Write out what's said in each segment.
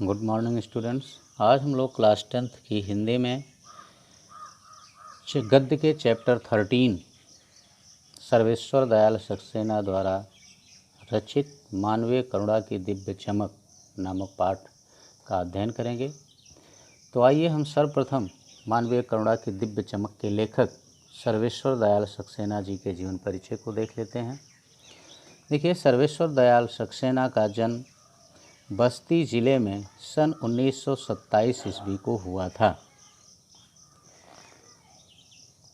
Good morning students. आज हम लोग क्लास 10th की हिंदी में गद्य के चैप्टर 13 सर्वेश्वर दयाल सक्सेना द्वारा रचित मानवीय करुणा की दिव्य चमक नामक पाठ का अध्ययन करेंगे। तो आइए हम सर्वप्रथम मानवीय करुणा की दिव्य चमक के लेखक सर्वेश्वर दयाल सक्सेना जी के जीवन परिचय को देख लेते हैं। देखिए, सर्वेश्वर दयाल सक्सेना का जन्म बस्ती ज़िले में सन 1927 ईस्वी को हुआ था।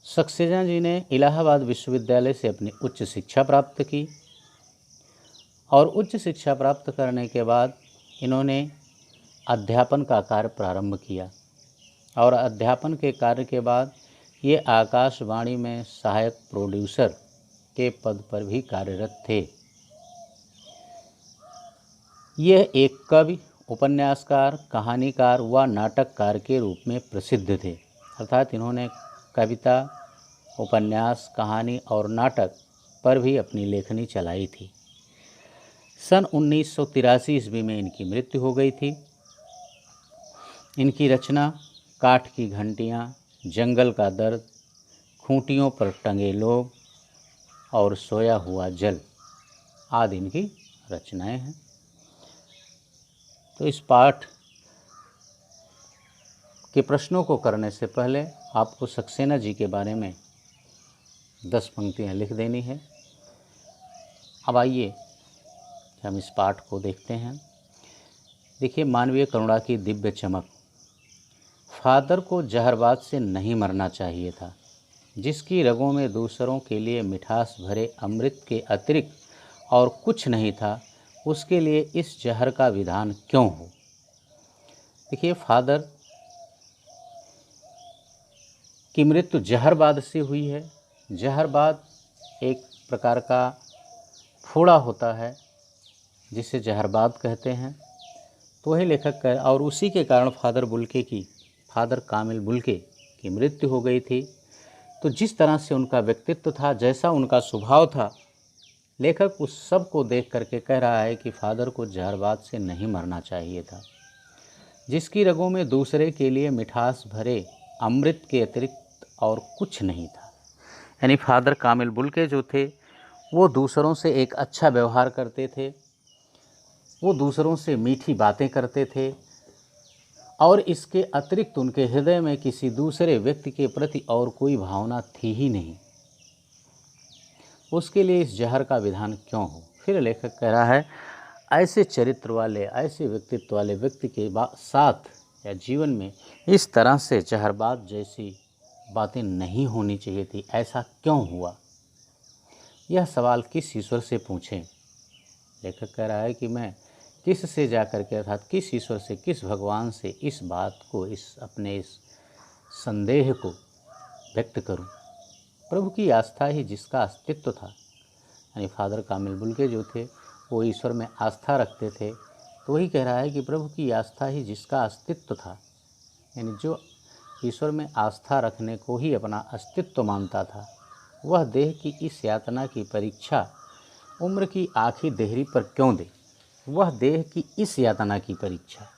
सक्सेना जी ने इलाहाबाद विश्वविद्यालय से अपनी उच्च शिक्षा प्राप्त की और उच्च शिक्षा प्राप्त करने के बाद इन्होंने अध्यापन का कार्य प्रारंभ किया और अध्यापन के कार्य के बाद ये आकाशवाणी में सहायक प्रोड्यूसर के पद पर भी कार्यरत थे। यह एक कवि, उपन्यासकार, कहानीकार व नाटककार के रूप में प्रसिद्ध थे। अर्थात इन्होंने कविता, उपन्यास, कहानी और नाटक पर भी अपनी लेखनी चलाई थी। सन 1983 ईस्वी में इनकी मृत्यु हो गई थी। इनकी रचना काठ की घंटियाँ, जंगल का दर्द, खूंटियों पर टंगे लोग और सोया हुआ जल आदि इनकी रचनाएं हैं। तो इस पाठ के प्रश्नों को करने से पहले आपको सक्सेना जी के बारे में 10 पंक्तियाँ लिख देनी है। अब आइए हम इस पाठ को देखते हैं। देखिए, मानवीय करुणा की दिव्य चमक। फादर को जहरबाद से नहीं मरना चाहिए था। जिसकी रगों में दूसरों के लिए मिठास भरे अमृत के अतिरिक्त और कुछ नहीं था, उसके लिए इस जहर का विधान क्यों हो। देखिए, फादर की मृत्यु जहरबाद से हुई है। जहरबाद एक प्रकार का फोड़ा होता है जिसे जहरबाद कहते हैं। तो वही लेखक कह, और उसी के कारण फादर कामिल बुल्के की मृत्यु हो गई थी। तो जिस तरह से उनका व्यक्तित्व था, जैसा उनका स्वभाव था, लेखक उस सब को देख करके कह रहा है कि फादर को जहरबाद से नहीं मरना चाहिए था। जिसकी रगों में दूसरे के लिए मिठास भरे अमृत के अतिरिक्त और कुछ नहीं था। यानी फादर कामिल बुल्के जो थे वो दूसरों से एक अच्छा व्यवहार करते थे, वो दूसरों से मीठी बातें करते थे और इसके अतिरिक्त उनके हृदय में किसी दूसरे व्यक्ति के प्रति और कोई भावना थी ही नहीं। उसके लिए इस जहर का विधान क्यों हो। फिर लेखक कह रहा है, ऐसे चरित्र वाले, ऐसे व्यक्तित्व वाले व्यक्ति के साथ या जीवन में इस तरह से जहरबाद जैसी बातें नहीं होनी चाहिए थी। ऐसा क्यों हुआ, यह सवाल किस ईश्वर से पूछें। लेखक कह रहा है कि मैं किस से जा कर के, अर्थात किस ईश्वर से, किस भगवान से इस बात को, अपने इस संदेह को व्यक्त करूं। प्रभु की आस्था ही जिसका अस्तित्व था, यानी फादर कामिल बुल्के जो थे वो ईश्वर में आस्था रखते थे। तो वही कह रहा है कि प्रभु की आस्था ही जिसका अस्तित्व था, यानी जो ईश्वर में आस्था रखने को ही अपना अस्तित्व मानता था, वह देह की इस यातना की परीक्षा उम्र की आखिरी देहरी पर क्यों दे। वह देह की इस यातना की परीक्षा,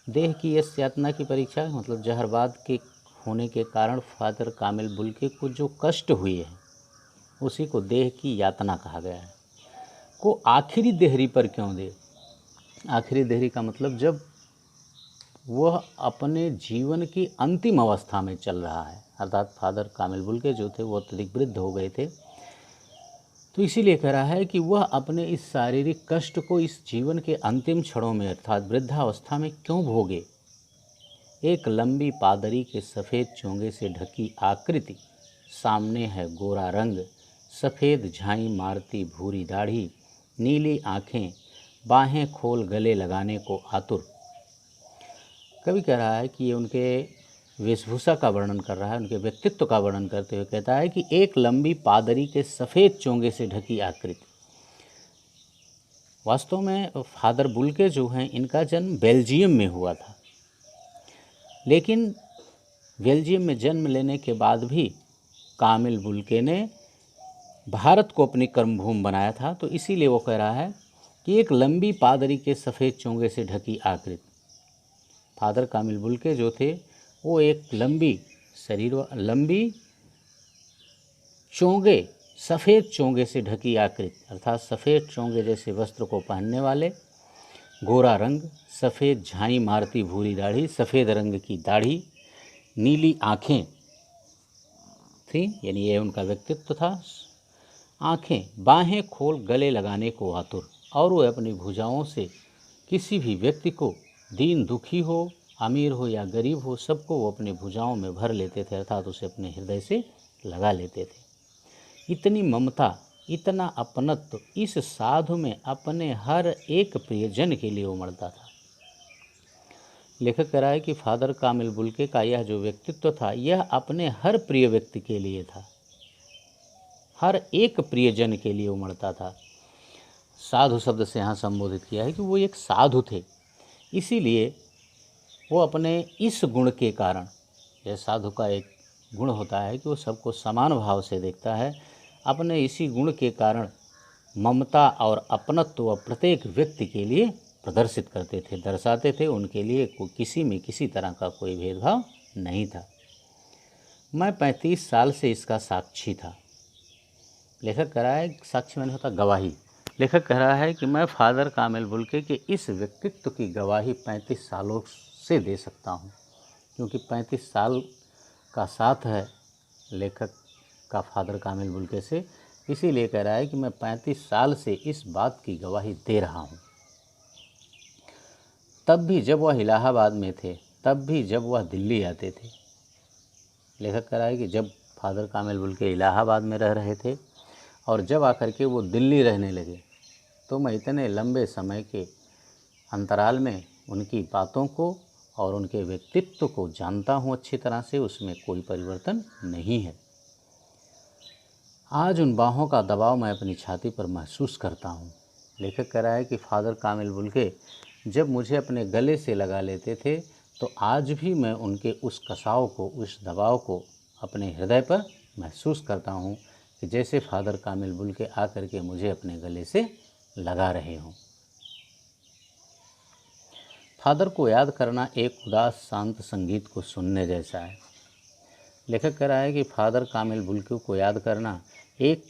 देह की इस यातना की परीक्षा मतलब जहरबाद के होने के कारण फादर कामिल बुल्के को जो कष्ट हुए हैं उसी को देह की यातना कहा गया है। को आखिरी देहरी पर क्यों दे। आखिरी देहरी का मतलब जब वह अपने जीवन की अंतिम अवस्था में चल रहा है, अर्थात फादर कामिल बुल्के जो थे वो अत्यधिक वृद्ध हो गए थे। तो इसीलिए कह रहा है कि वह अपने इस शारीरिक कष्ट को इस जीवन के अंतिम क्षणों में अर्थात वृद्धावस्था में क्यों भोगे। एक लंबी पादरी के सफ़ेद चोंगे से ढकी आकृति, सामने है गोरा रंग, सफ़ेद झाई मारती भूरी दाढ़ी, नीली आँखें, बाहें खोल गले लगाने को आतुर। कवि कह रहा है कि ये उनके वेशभूषा का वर्णन कर रहा है, उनके व्यक्तित्व का वर्णन करते हुए कहता है कि एक लंबी पादरी के सफ़ेद चोंगे से ढकी आकृति। वास्तव में फादर बुल्के जो हैं इनका जन्म बेल्जियम में हुआ था, लेकिन बेल्जियम में जन्म लेने के बाद भी कामिल बुल्के ने भारत को अपनी कर्मभूमि बनाया था। तो इसीलिए वो कह रहा है कि एक लंबी पादरी के सफ़ेद चोंगे से ढकी आकृति। फादर कामिल बुल्के जो थे वो एक लंबी चोंगे, सफ़ेद चोंगे से ढकी आकृति अर्थात सफ़ेद चोंगे जैसे वस्त्र को पहनने वाले, गोरा रंग, सफ़ेद झाई मारती भूरी दाढ़ी, सफ़ेद रंग की दाढ़ी, नीली आँखें थी, यानी ये उनका व्यक्तित्व था। आँखें, बाहें खोल गले लगाने को आतुर, और वो अपनी भुजाओं से किसी भी व्यक्ति को, दीन दुखी हो, अमीर हो या गरीब हो, सबको वो अपनी भुजाओं में भर लेते थे अर्थात उसे अपने हृदय से लगा लेते थे। इतनी ममता, इतना अपनत्व इस साधु में अपने हर एक प्रियजन के लिए उमड़ता था। लेखक कह रहा है कि फादर कामिल बुल्के का यह जो व्यक्तित्व था यह अपने हर प्रिय व्यक्ति के लिए था, हर एक प्रियजन के लिए उमड़ता था। साधु शब्द से यहाँ संबोधित किया है कि वो एक साधु थे, इसीलिए वो अपने इस गुण के कारण, यह साधु का एक गुण होता है कि वो सबको समान भाव से देखता है, अपने इसी गुण के कारण ममता और अपनत्व प्रत्येक व्यक्ति के लिए प्रदर्शित करते थे, दर्शाते थे। उनके लिए किसी में किसी तरह का कोई भेदभाव नहीं था। मैं 35 साल से इसका साक्षी था। लेखक कह रहा है, साक्षी मैंने होता गवाही। लेखक कह रहा है कि मैं फादर कामिल बुल्के के इस व्यक्तित्व की गवाही 35 सालों से दे सकता हूँ, क्योंकि 35 साल का साथ है लेखक का फादर कामिल बुल्के से, इसीलिए कह रहा है कि मैं 35 साल से इस बात की गवाही दे रहा हूँ। तब भी जब वह इलाहाबाद में थे, तब भी जब वह दिल्ली आते थे। लेखक कह रहा है कि जब फादर कामिल बुल्के इलाहाबाद में रह रहे थे और जब आकर के वो दिल्ली रहने लगे, तो मैं इतने लंबे समय के अंतराल में उनकी बातों को और उनके व्यक्तित्व को जानता हूँ अच्छी तरह से, उसमें कोई परिवर्तन नहीं है। आज उन बाहों का दबाव मैं अपनी छाती पर महसूस करता हूँ। लेखक कह रहा है कि फादर कामिल बुल्के जब मुझे अपने गले से लगा लेते थे, तो आज भी मैं उनके उस कसाव को, उस दबाव को अपने हृदय पर महसूस करता हूँ कि जैसे फादर कामिल बुल्के आकर के मुझे अपने गले से लगा रहे हों। फादर को याद करना एक उदास शांत संगीत को सुनने जैसा है। लेखक कह रहा है कि फादर कामिल बुल्के को याद करना एक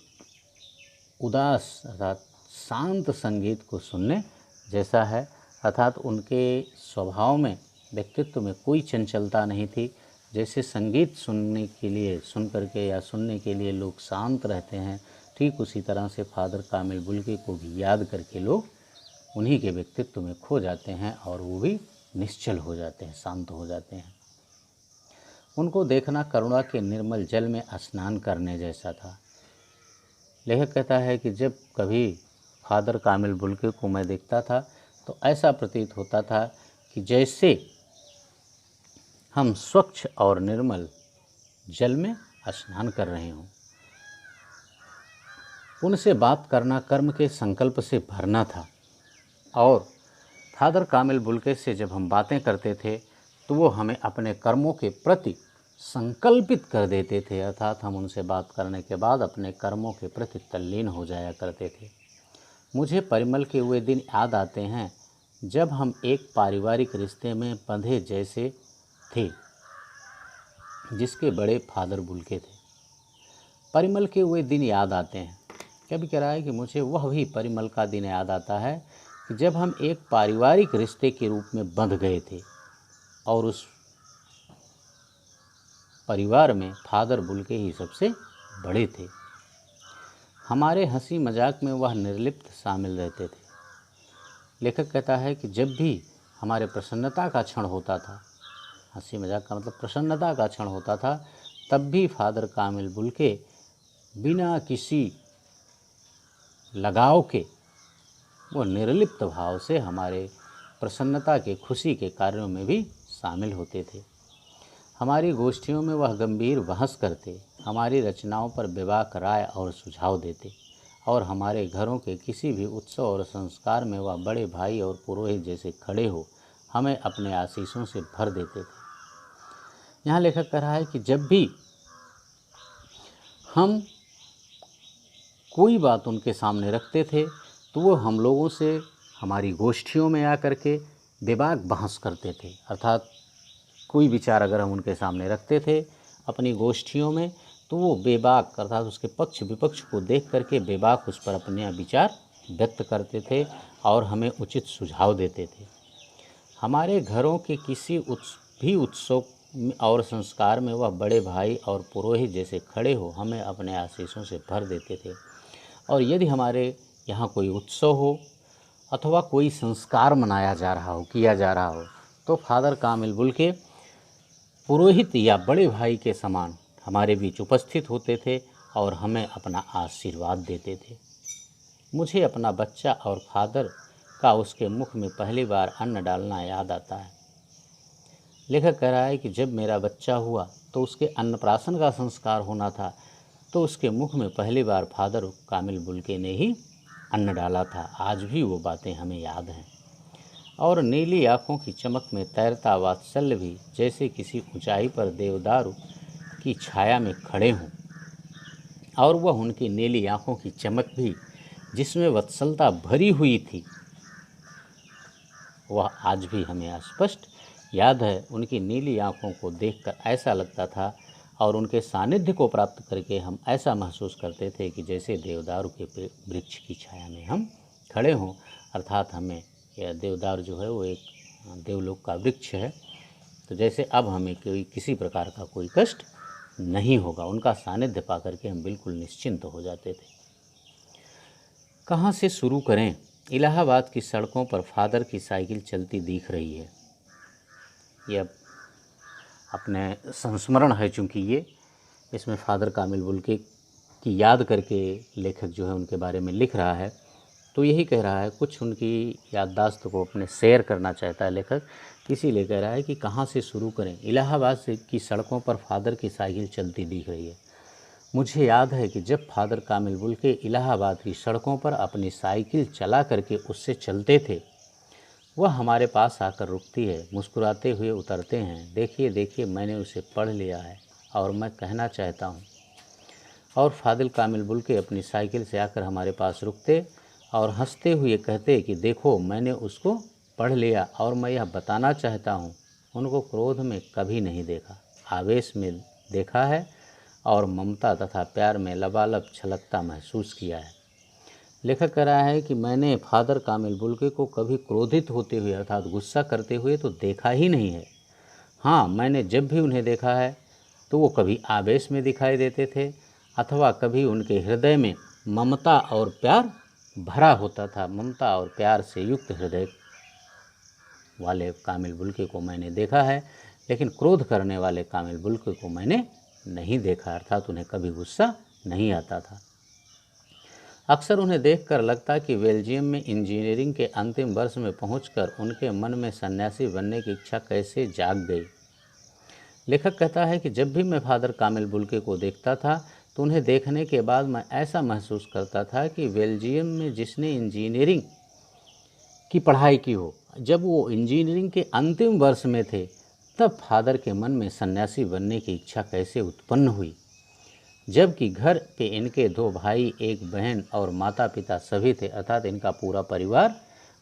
उदास अर्थात शांत संगीत को सुनने जैसा है, अर्थात उनके स्वभाव में, व्यक्तित्व में कोई चंचलता नहीं थी। जैसे संगीत सुनने के लिए, सुन करके या सुनने के लिए लोग शांत रहते हैं, ठीक उसी तरह से फादर कामिल बुल्के को भी याद करके लोग उन्हीं के व्यक्तित्व में खो जाते हैं और वो भी निश्चल हो जाते हैं, शांत हो जाते हैं। उनको देखना करुणा के निर्मल जल में स्नान करने जैसा था। लेखक कहता है कि जब कभी फादर कामिल बुल्के को मैं देखता था तो ऐसा प्रतीत होता था कि जैसे हम स्वच्छ और निर्मल जल में स्नान कर रहे हों। उनसे बात करना कर्म के संकल्प से भरना था, और फादर कामिल बुल्के से जब हम बातें करते थे तो वो हमें अपने कर्मों के प्रति संकल्पित कर देते थे, अर्थात हम उनसे बात करने के बाद अपने कर्मों के प्रति तल्लीन हो जाया करते थे। मुझे परिमल के वे दिन याद आते हैं जब हम एक पारिवारिक रिश्ते में बंधे जैसे थे, जिसके बड़े फादर बुल्के थे। परिमल के वे दिन याद आते हैं। कभी कह रहा है कि मुझे वह भी परिमल का दिन याद आता है कि जब हम एक पारिवारिक रिश्ते के रूप में बंध गए थे और उस परिवार में फादर बुल्के ही सबसे बड़े थे। हमारे हंसी मजाक में वह निर्लिप्त शामिल रहते थे। लेखक कहता है कि जब भी हमारे प्रसन्नता का क्षण होता था, हंसी मजाक का मतलब प्रसन्नता का क्षण होता था, तब भी फादर कामिल बुल्के बिना किसी लगाव के वो निर्लिप्त भाव से हमारे प्रसन्नता के, खुशी के कार्यों में भी शामिल होते थे। हमारी गोष्ठियों में वह गंभीर बहस करते, हमारी रचनाओं पर बेबाक राय और सुझाव देते, और हमारे घरों के किसी भी उत्सव और संस्कार में वह बड़े भाई और पुरोहित जैसे खड़े हो हमें अपने आशीषों से भर देते थे। यहाँ लेखक कह रहा है कि जब भी हम कोई बात उनके सामने रखते थे तो वो हम लोगों से, हमारी गोष्ठियों में आकर के बेबाक बहस करते थे। अर्थात कोई विचार अगर हम उनके सामने रखते थे अपनी गोष्ठियों में, तो वो बेबाक अर्थात उसके पक्ष विपक्ष को देख करके बेबाक उस पर अपने विचार व्यक्त करते थे और हमें उचित सुझाव देते थे। हमारे घरों के किसी भी उत्सव और संस्कार में वह बड़े भाई और पुरोहित जैसे खड़े हो हमें अपने आशीषों से भर देते थे। और यदि हमारे यहाँ कोई उत्सव हो अथवा कोई संस्कार मनाया जा रहा हो, किया जा रहा हो, तो फादर कामिल बुल्के पुरोहित या बड़े भाई के समान हमारे बीच उपस्थित होते थे और हमें अपना आशीर्वाद देते थे। मुझे अपना बच्चा और फादर का उसके मुख में पहली बार अन्न डालना याद आता है। लेखक कह रहा है कि जब मेरा बच्चा हुआ तो उसके अन्नप्राशन का संस्कार होना था, तो उसके मुख में पहली बार फादर कामिल बुल्के ने ही अन्न डाला था। आज भी वो बातें हमें याद हैं। और नीली आँखों की चमक में तैरता वात्सल्य भी जैसे किसी ऊंचाई पर देवदारू की छाया में खड़े हों, और वह उनकी नीली आँखों की चमक भी जिसमें वत्सलता भरी हुई थी, वह आज भी हमें स्पष्ट याद है। उनकी नीली आँखों को देखकर ऐसा लगता था और उनके सानिध्य को प्राप्त करके हम ऐसा महसूस करते थे कि जैसे देवदारू के वृक्ष की छाया में हम खड़े हों। अर्थात हमें यह देवदारू जो है वो एक देवलोक का वृक्ष है, तो जैसे अब हमें किसी प्रकार का कोई कष्ट नहीं होगा। उनका सानिध्य पा करके हम बिल्कुल निश्चिंत हो जाते थे। कहाँ से शुरू करें? इलाहाबाद की सड़कों पर फादर की साइकिल चलती दिख रही है। यह अपने संस्मरण है, चूँकि ये इसमें फादर कामिल बुल्के की याद करके लेखक जो है उनके बारे में लिख रहा है, तो यही कह रहा है, कुछ उनकी याददाश्त को अपने शेयर करना चाहता है लेखक, इसीलिए कह रहा है कि कहाँ से शुरू करें। इलाहाबाद से की सड़कों पर फादर की साइकिल चलती दिख रही है। मुझे याद है कि जब फादर कामिल बुल्के इलाहाबाद की सड़कों पर अपनी साइकिल चला करके उससे चलते थे, वह हमारे पास आकर रुकती है, मुस्कुराते हुए उतरते हैं। देखिए देखिए, मैंने उसे पढ़ लिया है और मैं कहना चाहता हूँ। और फादर कामिल बुल्के अपनी साइकिल से आकर हमारे पास रुकते और हंसते हुए कहते कि देखो, मैंने उसको पढ़ लिया और मैं यह बताना चाहता हूँ, उनको क्रोध में कभी नहीं देखा, आवेश में देखा है और ममता तथा प्यार में लबालब छलकता महसूस किया है। लेखक कह रहा है कि मैंने फादर कामिल बुल्के को कभी क्रोधित होते हुए अर्थात गुस्सा करते हुए तो देखा ही नहीं है। हाँ, मैंने जब भी उन्हें देखा है तो वो कभी आवेश में दिखाई देते थे अथवा कभी उनके हृदय में ममता और प्यार भरा होता था। ममता और प्यार से युक्त हृदय वाले कामिल बुल्के को मैंने देखा है, लेकिन क्रोध करने वाले कामिल बुल्के को मैंने नहीं देखा, अर्थात उन्हें कभी गुस्सा नहीं आता था। अक्सर उन्हें देखकर लगता कि बेल्जियम में इंजीनियरिंग के अंतिम वर्ष में पहुंचकर उनके मन में सन्यासी बनने की इच्छा कैसे जाग गई। लेखक कहता है कि जब भी मैं फादर कामिल बुल्के को देखता था तो उन्हें देखने के बाद मैं ऐसा महसूस करता था कि बेल्जियम में जिसने इंजीनियरिंग की पढ़ाई की हो, जब वो इंजीनियरिंग के अंतिम वर्ष में थे, तब फादर के मन में सन्यासी बनने की इच्छा कैसे उत्पन्न हुई, जबकि घर पे इनके 2 भाई, 1 बहन और माता पिता सभी थे, अर्थात इनका पूरा परिवार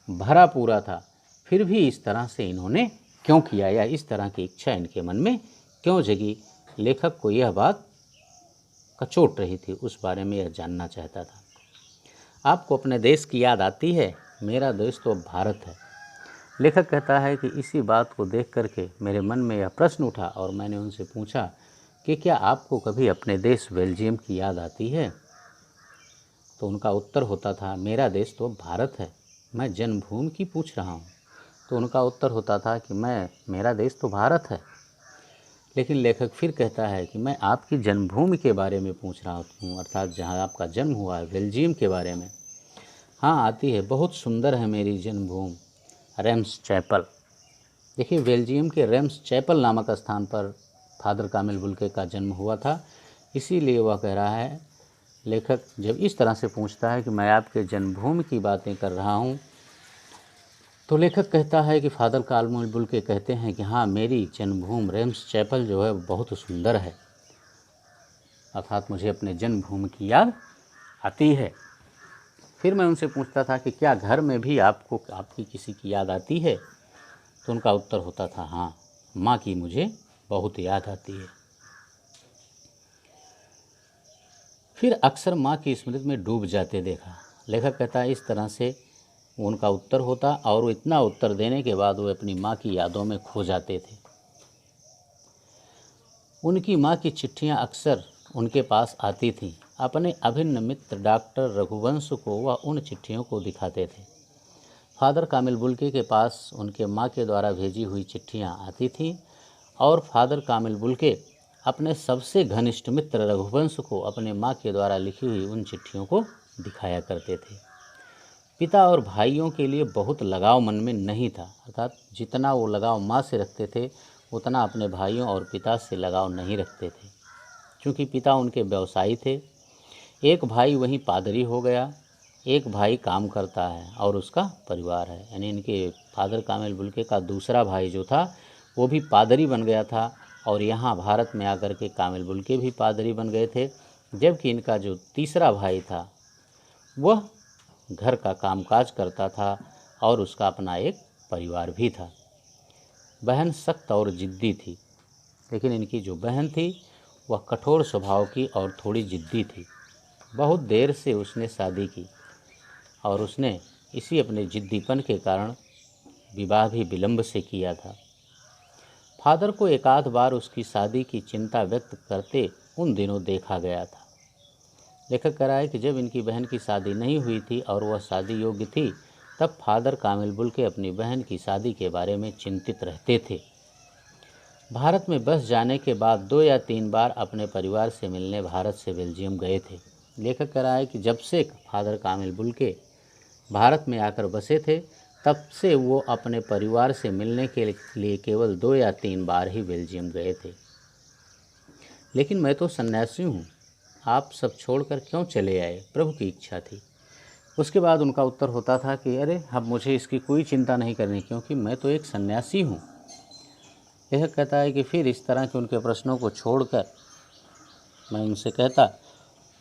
भरा पूरा था। फिर भी इस तरह से इन्होंने क्यों किया या इस तरह की इच्छा इनके मन में क्यों जगी? लेखक को यह बात कचोट रही थी, उस बारे में यह जानना चाहता था। आपको अपने देश की याद आती है? मेरा देश तो भारत है। लेखक कहता है कि इसी बात को देख करके मेरे मन में यह प्रश्न उठा और मैंने उनसे पूछा कि क्या आपको कभी अपने देश बेल्जियम की याद आती है? तो उनका उत्तर होता था, मेरा देश तो भारत है, मैं जन्मभूमि की पूछ रहा हूँ। तो उनका उत्तर होता था कि मेरा देश तो भारत है। लेकिन लेखक फिर कहता है कि मैं आपकी जन्मभूमि के बारे में पूछ रहा हूँ, अर्थात जहाँ आपका जन्म हुआ है बेल्जियम के बारे में। हाँ, आती है, बहुत सुंदर है मेरी जन्मभूमि, रेम्स चैपल। देखिए, बेल्जियम के रेम्स चैपल नामक स्थान पर फादर कामिल बुल्के का जन्म हुआ था। इसीलिए वह कह रहा है, लेखक जब इस तरह से पूछता है कि मैं आपके जन्मभूमि की बातें कर रहा हूँ, तो लेखक कहता है कि फादर कामिल बुल्के कहते हैं कि हाँ, मेरी जन्मभूमि रेम्स चैपल जो है बहुत सुंदर है, अर्थात मुझे अपने जन्मभूमि की याद आती है। फिर मैं उनसे पूछता था कि क्या घर में भी आपको आपकी किसी की याद आती है? तो उनका उत्तर होता था, हाँ, माँ की मुझे बहुत याद आती है। फिर अक्सर माँ की स्मृति में डूब जाते देखा। लेखक कहता है इस तरह से उनका उत्तर होता और वो इतना उत्तर देने के बाद वो अपनी माँ की यादों में खो जाते थे। उनकी माँ की चिट्ठियाँ अक्सर उनके पास आती थीं। अपने अभिन्न मित्र डॉक्टर रघुवंश को वह उन चिट्ठियों को दिखाते थे। फादर कामिल बुल्के के पास उनके माँ के द्वारा भेजी हुई चिट्ठियाँ आती थीं और फादर कामिल बुल्के अपने सबसे घनिष्ठ मित्र रघुवंश को अपने माँ के द्वारा लिखी हुई उन चिट्ठियों को दिखाया करते थे। पिता और भाइयों के लिए बहुत लगाव मन में नहीं था, अर्थात जितना वो लगाव माँ से रखते थे उतना अपने भाइयों और पिता से लगाव नहीं रखते थे, क्योंकि पिता उनके व्यवसायी थे। एक भाई वहीं पादरी हो गया, एक भाई काम करता है और उसका परिवार है, यानी इनके फादर कामिल बुल्के का दूसरा भाई जो था वो भी पादरी बन गया था और यहाँ भारत में आकर के कामिल बुल्के भी पादरी बन गए थे, जबकि इनका जो तीसरा भाई था वह घर का कामकाज करता था और उसका अपना एक परिवार भी था। बहन सख्त और ज़िद्दी थी, लेकिन इनकी जो बहन थी वह कठोर स्वभाव की और थोड़ी ज़िद्दी थी। बहुत देर से उसने शादी की और उसने इसी अपने ज़िद्दीपन के कारण विवाह भी विलंब से किया था। फादर को एक आध बार उसकी शादी की चिंता व्यक्त करते उन दिनों देखा गया था। लेखक कह रहा है कि जब इनकी बहन की शादी नहीं हुई थी और वह शादी योग्य थी, तब फादर कामिल बुल्के अपनी बहन की शादी के बारे में चिंतित रहते थे। भारत में बस जाने के बाद 2 या 3 बार अपने परिवार से मिलने भारत से बेल्जियम गए थे। लेखक कह रहा है कि जब से फादर कामिल बुल्के भारत में आकर बसे थे, तब से वो अपने परिवार से मिलने के लिए केवल 2 या 3 बार ही बेल्जियम गए थे। लेकिन मैं तो सन्यासी हूँ, आप सब छोड़कर क्यों चले आए? प्रभु की इच्छा थी। उसके बाद उनका उत्तर होता था कि अरे अब मुझे इसकी कोई चिंता नहीं करनी, क्योंकि मैं तो एक सन्यासी हूँ। यह कहता है कि फिर इस तरह के उनके प्रश्नों को छोड़कर मैं उनसे कहता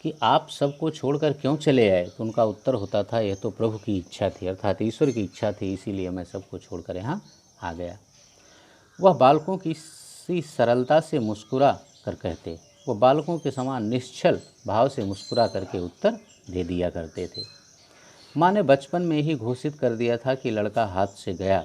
कि आप सबको छोड़कर क्यों चले आए? तो उनका उत्तर होता था यह तो प्रभु की इच्छा थी, अर्थात ईश्वर की इच्छा थी, इसीलिए मैं सबको छोड़कर यहाँ आ गया। वह बालकों की सी सरलता से मुस्कुरा कर कहते, वो बालकों के समान निश्चल भाव से मुस्कुरा करके उत्तर दे दिया करते थे। माँ ने बचपन में ही घोषित कर दिया था कि लड़का हाथ से गया।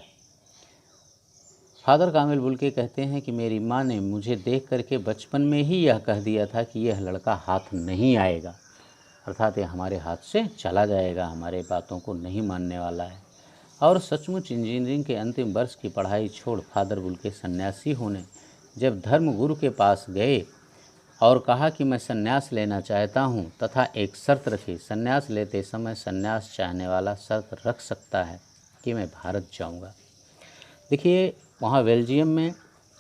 फादर कामिल बुल्के कहते हैं कि मेरी माँ ने मुझे देख करके बचपन में ही यह कह दिया था कि यह लड़का हाथ नहीं आएगा, अर्थात यह हमारे हाथ से चला जाएगा, हमारे बातों को नहीं मानने वाला है। और सचमुच इंजीनियरिंग के अंतिम वर्ष की पढ़ाई छोड़ फादर बुल्के सन्यासी होने जब धर्म गुरु के पास गए और कहा कि मैं सन्यास लेना चाहता हूँ तथा एक शर्त रखी, सन्यास लेते समय सन्यास चाहने वाला शर्त रख सकता है कि मैं भारत जाऊँगा। देखिए, वहाँ बेल्जियम में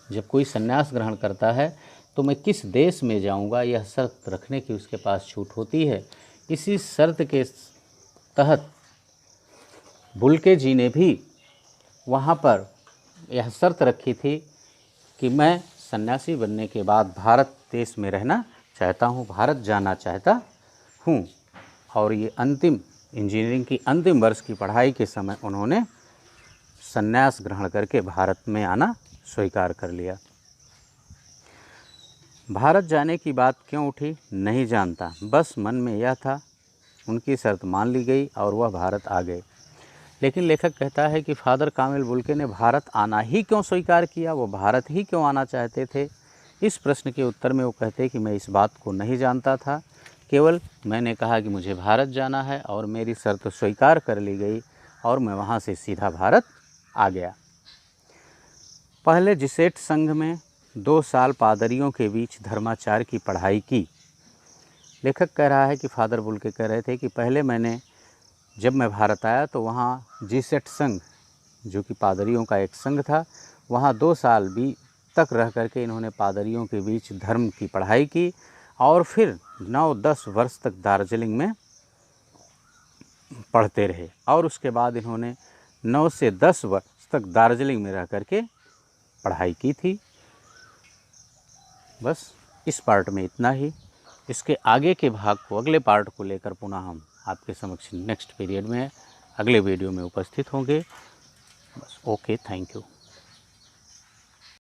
जब कोई सन्यास ग्रहण करता है तो मैं किस देश में जाऊँगा यह शर्त रखने की उसके पास छूट होती है। इसी शर्त के तहत बुल्के जी ने भी वहाँ पर यह शर्त रखी थी कि मैं सन्यासी बनने के बाद भारत देश में रहना चाहता हूँ, भारत जाना चाहता हूँ। और ये अंतिम इंजीनियरिंग की अंतिम वर्ष की पढ़ाई के समय उन्होंने सन्यास ग्रहण करके भारत में आना स्वीकार कर लिया। भारत जाने की बात क्यों उठी नहीं जानता, बस मन में यह था। उनकी शर्त मान ली गई और वह भारत आ गए। लेकिन लेखक कहता है कि फादर कामिल बुल्के ने भारत आना ही क्यों स्वीकार किया, वो भारत ही क्यों आना चाहते थे? इस प्रश्न के उत्तर में वो कहते कि मैं इस बात को नहीं जानता था, केवल मैंने कहा कि मुझे भारत जाना है और मेरी शर्त स्वीकार कर ली गई और मैं वहाँ से सीधा भारत आ गया। पहले जिसेट संघ में 2 साल पादरियों के बीच धर्माचार की पढ़ाई की। लेखक कह रहा है कि फादर बुल्के कह रहे थे कि पहले जब मैं भारत आया तो वहाँ जिसेट संघ जो कि पादरियों का एक संघ था, वहाँ 2 साल तक रह करके इन्होंने पादरियों के बीच धर्म की पढ़ाई की और फिर 9-10 वर्ष तक दार्जिलिंग में पढ़ते रहे और उसके बाद इन्होंने 9 से 10 वर्ष तक दार्जिलिंग में रह करके पढ़ाई की थी। बस इस पार्ट में इतना ही। इसके आगे के भाग को, अगले पार्ट को लेकर पुनः हम आपके समक्ष नेक्स्ट पीरियड में अगले वीडियो में उपस्थित होंगे। बस ओके, थैंक यू।